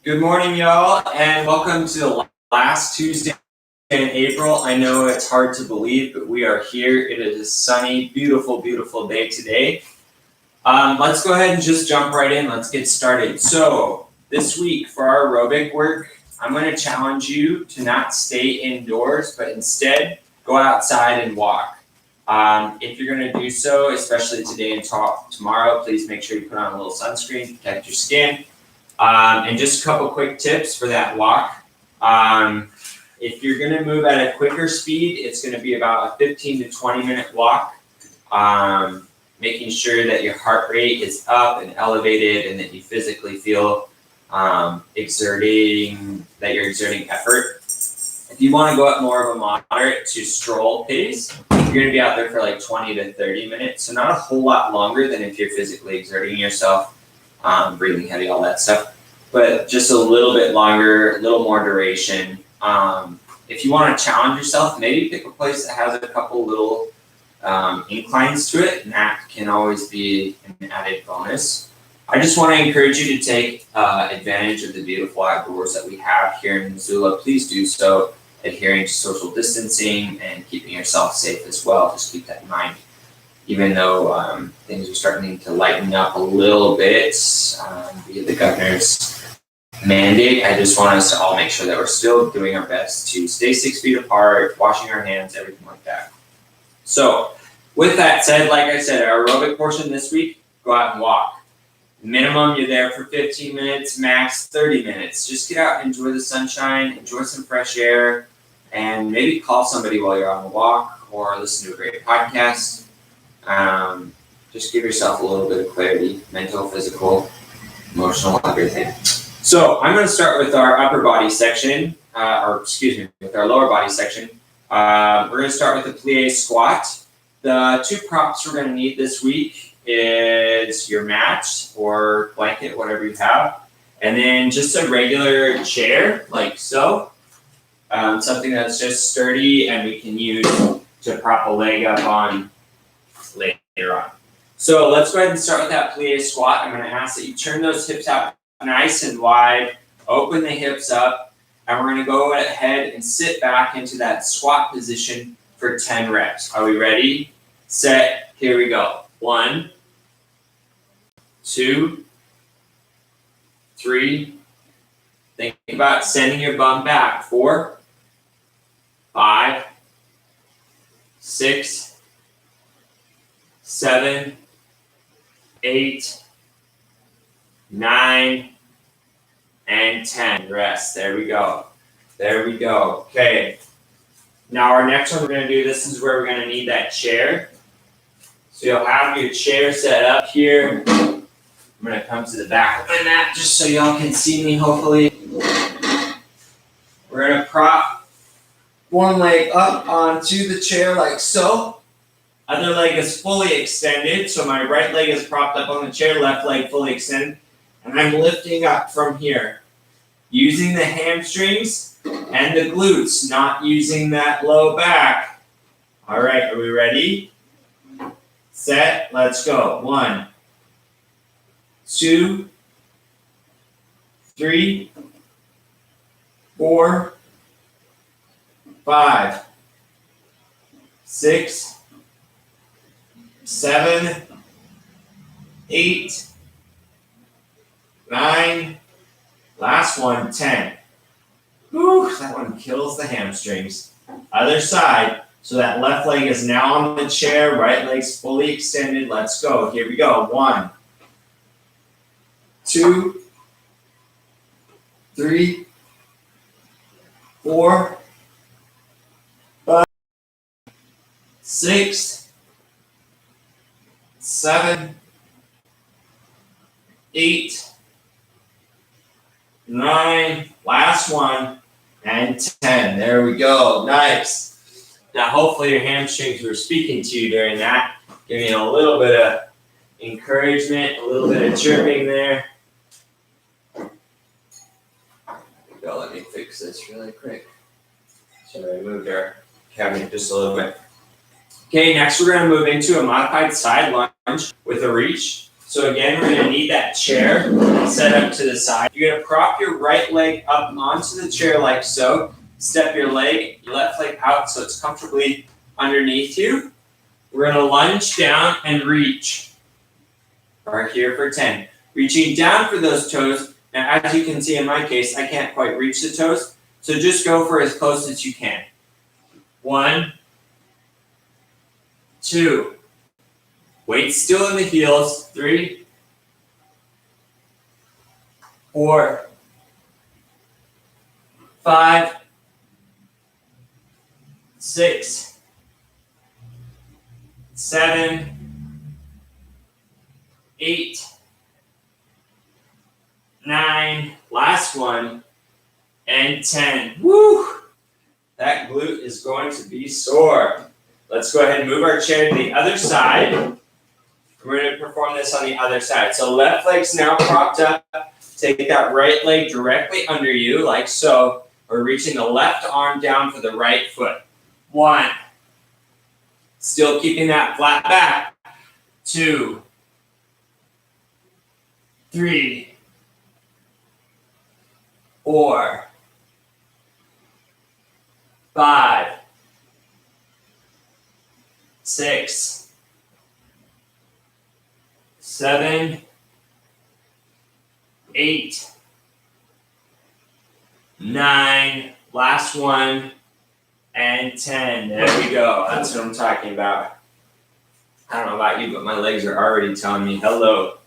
Good morning, y'all, and welcome to the last Tuesday in April. I know it's hard to believe, but we are here. It is a sunny, beautiful, beautiful day today. Let's go ahead and just jump right in. Let's get started. So this week for our aerobic work, I'm going to challenge you to not stay indoors, but instead go outside and walk. If you're going to do so, especially today and tomorrow, please make sure you put on a little sunscreen to protect your skin. And just a couple quick tips for that walk. If you're going to move at a quicker speed, it's going to be about a 15 to 20 minute walk. Making sure that your heart rate is up and elevated and that you physically feel you're exerting effort. If you want to go at more of a moderate to stroll pace, you're going to be out there for like 20 to 30 minutes. So not a whole lot longer than if you're physically exerting yourself, breathing heavy, all that stuff. But just a little bit longer, a little more duration. If you want to challenge yourself, maybe pick a place that has a couple little inclines to it, and that can always be an added bonus. I just want to encourage you to take advantage of the beautiful outdoors that we have here in Missoula. Please do so, adhering to social distancing and keeping yourself safe as well. Just keep that in mind. Even though things are starting to lighten up a little bit via the governor's mandate, I just want us to all make sure that we're still doing our best to stay 6 feet apart, washing our hands, everything like that. So with that said, like I said, our aerobic portion this week, go out and walk. Minimum, you're there for 15 minutes, max 30 minutes. Just get out and enjoy the sunshine, enjoy some fresh air, and maybe call somebody while you're on the walk or listen to a great podcast. Just give yourself a little bit of clarity, mental, physical, emotional, everything. So I'm going to start with our upper body section, with our lower body section. We're going to start with the plie squat. The two props we're going to need this week is your mat or blanket, whatever you have, and then just a regular chair like so, something that's just sturdy and we can use to prop a leg up on later on. So let's go ahead and start with that plie squat. I'm going to ask that you turn those hips out nice and wide, open the hips up, and we're going to go ahead and sit back into that squat position for 10 reps. Are we ready? Set, here we go. 1, 2, 3. Think about sending your bum back. 4, 5, 6, 7, 8, 9, and 10. Rest. There we go. There we go. Okay. Now our next one we're going to do, this is where we're going to need that chair. So you'll have your chair set up here. I'm going to come to the back of my mat just so y'all can see me, hopefully. We're going to prop one leg up onto the chair like so. Other leg is fully extended. So my right leg is propped up on the chair, left leg fully extended. And I'm lifting up from here. Using the hamstrings and the glutes, not using that low back. All right, are we ready? Set, let's go. 1, 2, 3, 4, 5, 6, 7, 8, 9, last one, 10. Whew, that one kills the hamstrings. Other side. So that left leg is now on the chair, right leg's fully extended. Let's go. Here we go. 1, 2, 3, 4, 5, 6, 7, 8, 9, last one, and 10. There we go. Nice. Now, hopefully your hamstrings were speaking to you during that, giving you a little bit of encouragement, a little bit of chirping there. There we go. Let me fix this really quick. Sorry, I moved our cabinet just a little bit. Okay, next we're going to move into a modified side lunge with a reach. So again, we're gonna need that chair set up to the side. You're gonna prop your right leg up onto the chair like so. Step your left leg out so it's comfortably underneath you. We're gonna lunge down and reach. We're here for 10. Reaching down for those toes. Now, as you can see in my case, I can't quite reach the toes. So just go for as close as you can. 1, 2. Weight still in the heels. 3, 4, 5, 6, 7, 8, 9, last one, and 10. Woo! That glute is going to be sore. Let's go ahead and move our chair to the other side. We're going to perform this on the other side. So left leg's now propped up. Take that right leg directly under you, like so. We're reaching the left arm down for the right foot. 1. Still keeping that flat back. 2, 3, 4, 5, 6, 7, 8, 9, last one, and 10. There we go. That's what I'm talking about. I don't know about you, but my legs are already telling me hello.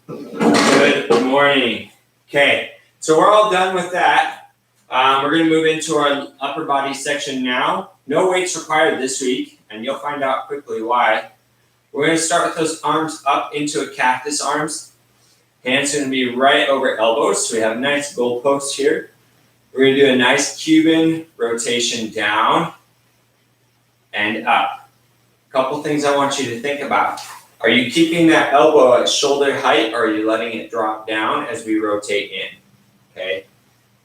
Good morning. Okay, so we're all done with that. We're going to move into our upper body section now. No weights required this week, and you'll find out quickly why. We're going to start with those arms up into a cactus arms. Hands are going to be right over elbows, so we have a nice goalpost here. We're going to do a nice Cuban rotation down and up. A couple things I want you to think about. Are you keeping that elbow at shoulder height, or are you letting it drop down as we rotate in? Okay.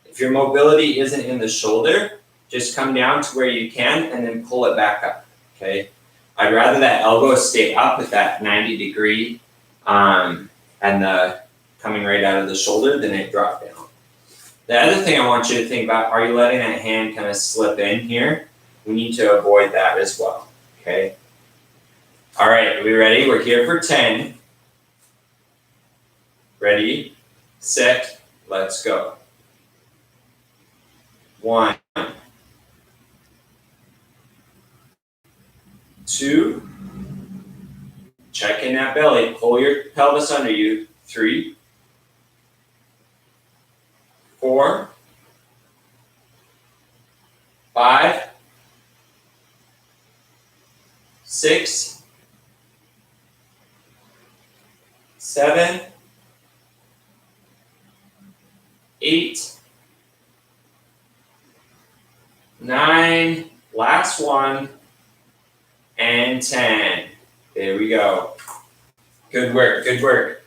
If your mobility isn't in the shoulder, just come down to where you can and then pull it back up. Okay. I'd rather that elbow stay up with that 90-degree and the coming right out of the shoulder than it drop down. The other thing I want you to think about, are you letting that hand kind of slip in here? We need to avoid that as well. Okay. All right, are we ready? We're here for 10. Ready, set, let's go. 1, 2, check in that belly, pull your pelvis under you. 3, 4, 5, 6, 7, 8, 9, last one, and 10. There we go. Good work, good work.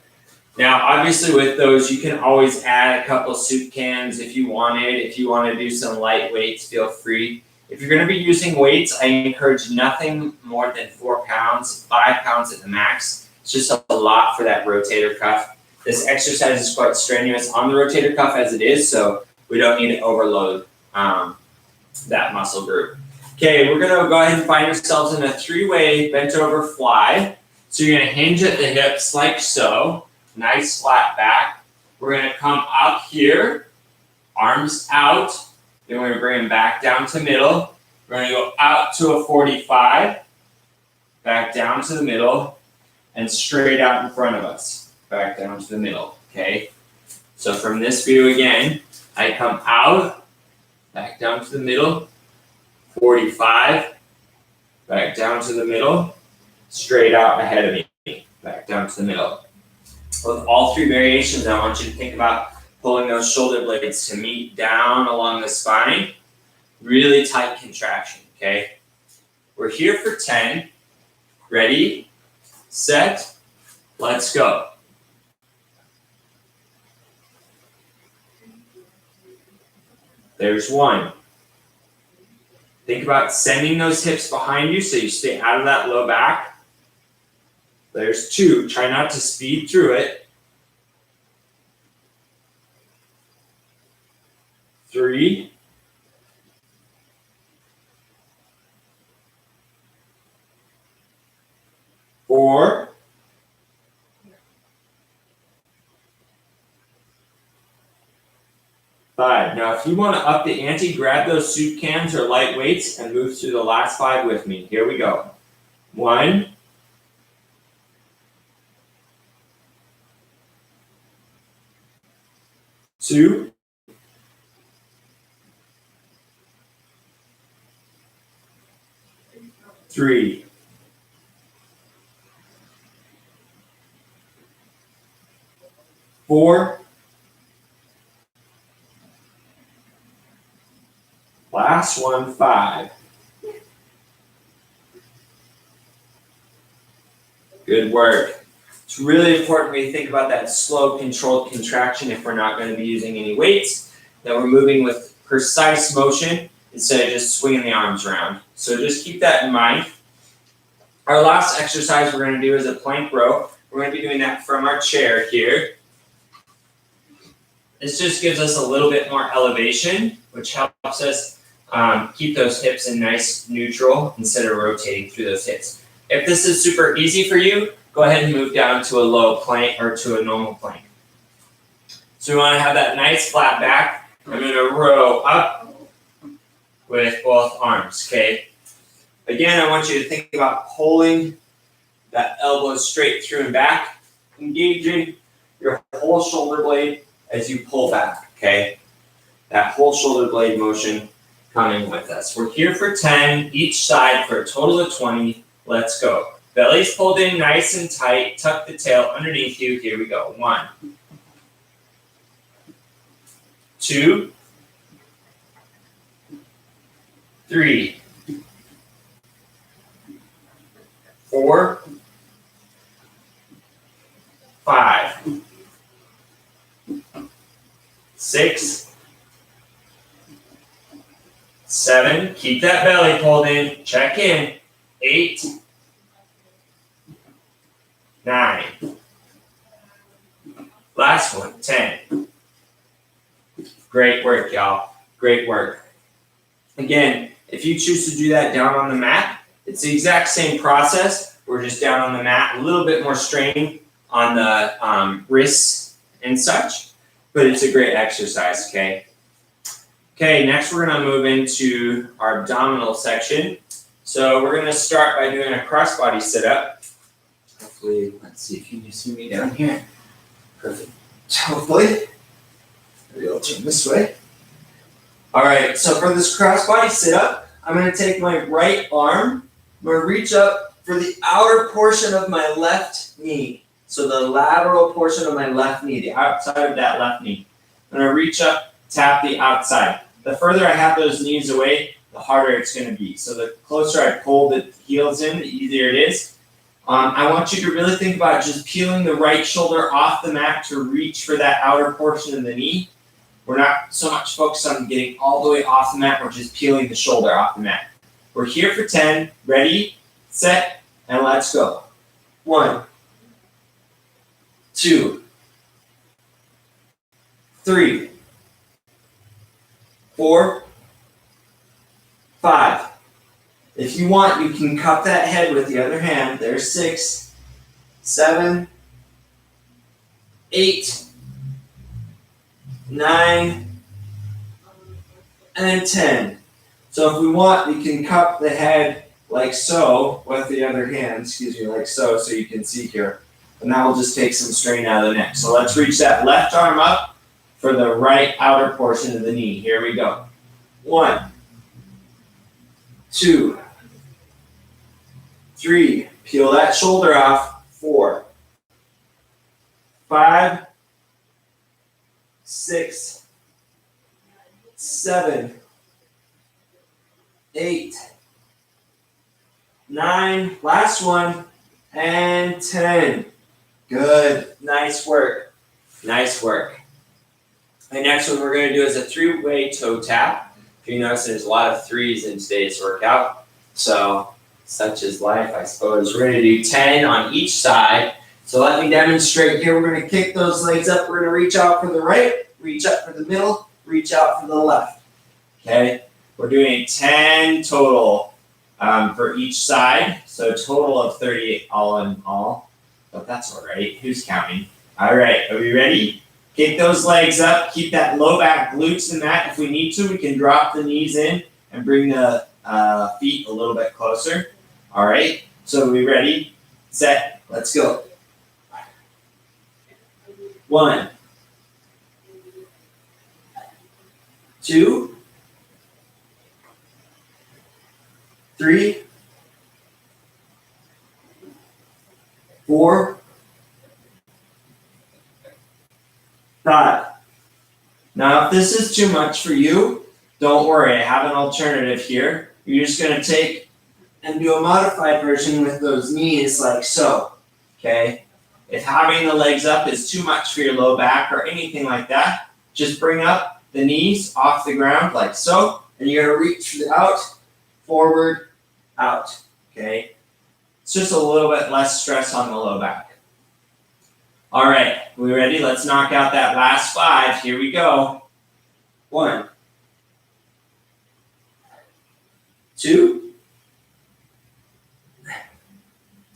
Now, obviously with those, you can always add a couple soup cans if you wanted. If you want to do some light weights, feel free. If you're going to be using weights, I encourage nothing more than 4 pounds, 5 pounds at the max. It's just a lot for that rotator cuff. This exercise is quite strenuous on the rotator cuff as it is, so we don't need to overload that muscle group. Okay, we're going to go ahead and find ourselves in a 3-way bent over fly. So you're going to hinge at the hips like so. Nice flat back. We're going to come up here, arms out. Then we're going to bring them back down to middle. We're going to go out to a 45, back down to the middle, and straight out in front of us. Back down to the middle, okay? So from this view again, I come out, back down to the middle, 45, back down to the middle, straight out ahead of me, back down to the middle. With all 3 variations, I want you to think about pulling those shoulder blades to meet down along the spine. Really tight contraction, okay? We're here for 10. Ready, set, let's go. There's 1. Think about sending those hips behind you so you stay out of that low back. There's 2. Try not to speed through it. 3. 4. 5. Now, if you want to up the ante, grab those soup cans or light weights and move through the last 5 with me. Here we go. 1. 2. 3. 4. Last one, 5. Good work. It's really important when you think about that slow, controlled contraction if we're not going to be using any weights, that we're moving with precise motion instead of just swinging the arms around. So just keep that in mind. Our last exercise we're going to do is a plank row. We're going to be doing that from our chair here. This just gives us a little bit more elevation, which helps us keep those hips in nice neutral instead of rotating through those hips. If this is super easy for you, go ahead and move down to a low plank or to a normal plank. So we want to have that nice flat back. I'm going to row up with both arms, okay? Again, I want you to think about pulling that elbow straight through and back, engaging your whole shoulder blade as you pull back, okay? That whole shoulder blade motion coming with us. We're here for 10, each side for a total of 20. Let's go. Belly's pulled in nice and tight. Tuck the tail underneath you. Here we go. 1, 2, 3, 4, 5, 6, 7. Keep that belly pulled in. Check in. 8, 9. Last one, 10. Great work, y'all. Great work. Again, if you choose to do that down on the mat, it's the exact same process. We're just down on the mat, a little bit more strain on the wrists and such, but it's a great exercise, okay? Okay, next we're going to move into our abdominal section. So we're going to start by doing a crossbody sit-up. Hopefully, let's see if you can see me down here. Perfect. Hopefully. Maybe I'll turn this way. All right, so for this crossbody sit-up, I'm going to take my right arm. I'm going to reach up for the outer portion of my left knee. So the lateral portion of my left knee, the outside of that left knee. I'm going to reach up, tap the outside. The further I have those knees away, the harder it's going to be. So the closer I pull the heels in, the easier it is. I want you to really think about just peeling the right shoulder off the mat to reach for that outer portion of the knee. We're not so much focused on getting all the way off the mat, we're just peeling the shoulder off the mat. We're here for 10. Ready, set, and let's go. 1, 2, 3, 4, 5. If you want, you can cup that head with the other hand. There's 6, 7, 8, 9, and 10. So if we want, we can cup the head like so with the other hand, like so you can see here. And that will just take some strain out of the neck. So let's reach that left arm up for the right outer portion of the knee. Here we go. 1, 2, 3. Peel that shoulder off. 4, 5, 6, 7, 8, 9. Last one. And 10. Good. Nice work. Nice work. The next one we're going to do is a 3-way toe tap. If you notice, there's a lot of 3s in today's workout. So Such is life, I suppose. We're gonna do 10 on each side. So let me demonstrate here. We're gonna kick those legs up. We're gonna reach out for the right, reach up for the middle, reach out for the left. Okay, we're doing 10 total for each side. So a total of 38 all in all. But that's all right. Who's counting? All right, are we ready? Kick those legs up. Keep that low back glutes in that. If we need to, we can drop the knees in and bring the feet a little bit closer. All right, so are we ready? Set, let's go. 1, 2, 3, 4, 5. Now, if this is too much for you, don't worry, I have an alternative here. You're just gonna take and do a modified version with those knees like so, okay? If having the legs up is too much for your low back or anything like that, just bring up the knees off the ground like so, and you're gonna reach out, forward, out, okay? It's just a little bit less stress on the low back. All right, we ready? Let's knock out that last 5. Here we go. 1, 2,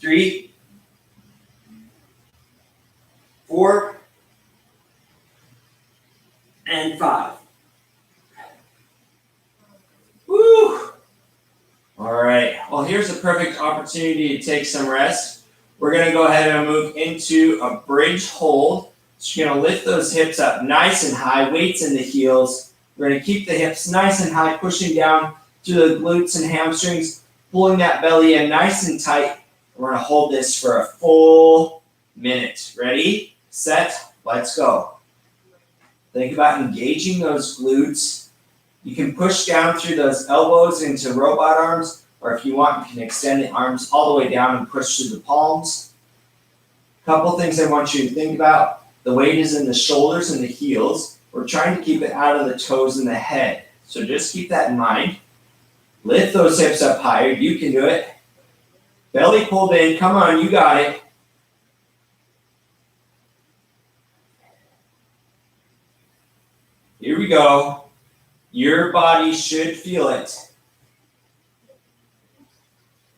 3, 4, and 5. Woo! All right, well, here's a perfect opportunity to take some rest. We're gonna go ahead and move into a bridge hold. So you're gonna lift those hips up nice and high, weights in the heels. We're gonna keep the hips nice and high, pushing down to the glutes and hamstrings, pulling that belly in nice and tight. We're gonna hold this for a full minute. Ready, set, let's go. Think about engaging those glutes. You can push down through those elbows into robot arms, or if you want, you can extend the arms all the way down and push through the palms. Couple things I want you to think about. The weight is in the shoulders and the heels. We're trying to keep it out of the toes and the head. So just keep that in mind. Lift those hips up higher. You can do it. Belly pulled in. Come on, you got it. Here we go. Your body should feel it.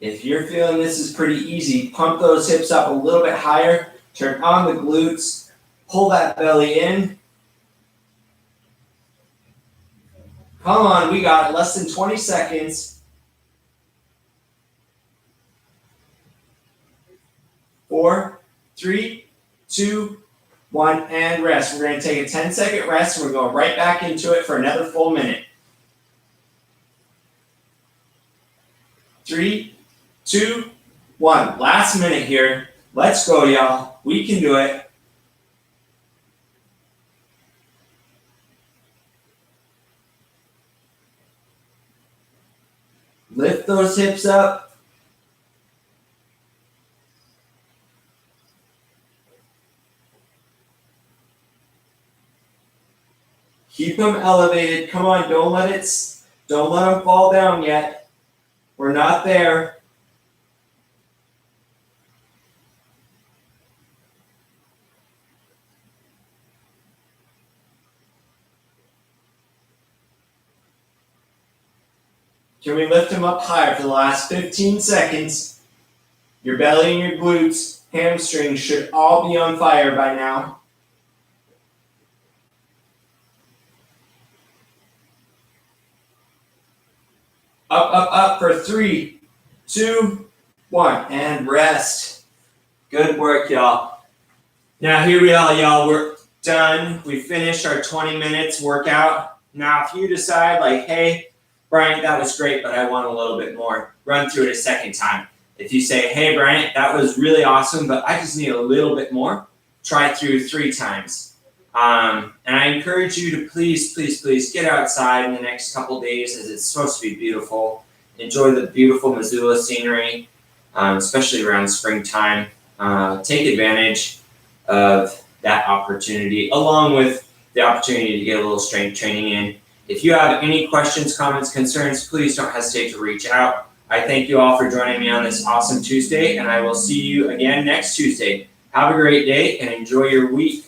If you're feeling this is pretty easy, pump those hips up a little bit higher. Turn on the glutes. Pull that belly in. Come on, we got it. Less than 20 seconds. 4, 3, 2, 1, and rest. We're going to take a 10-second rest, and we're going right back into it for another full minute. 3, 2, 1. Last minute here. Let's go, y'all. We can do it. Lift those hips up. Keep them elevated. Come on, don't let them fall down yet. We're not there. Can we lift them up higher for the last 15 seconds? Your belly and your glutes, hamstrings should all be on fire by now. Up, up, up for 3, 2, 1, and rest. Good work, y'all. Now here we are, y'all. We're done. We finished our 20 minutes workout. Now if you decide like, hey, Bryant, that was great, but I want a little bit more, run through it a second time. If you say, hey, Bryant, that was really awesome, but I just need a little bit more, try it through 3 times. And I encourage you to please, please, please get outside in the next couple days as it's supposed to be beautiful. Enjoy the beautiful Missoula scenery, especially around springtime. Take advantage of that opportunity, along with the opportunity to get a little strength training in. If you have any questions, comments, concerns, please don't hesitate to reach out. I thank you all for joining me on this awesome Tuesday, and I will see you again next Tuesday. Have a great day and enjoy your week.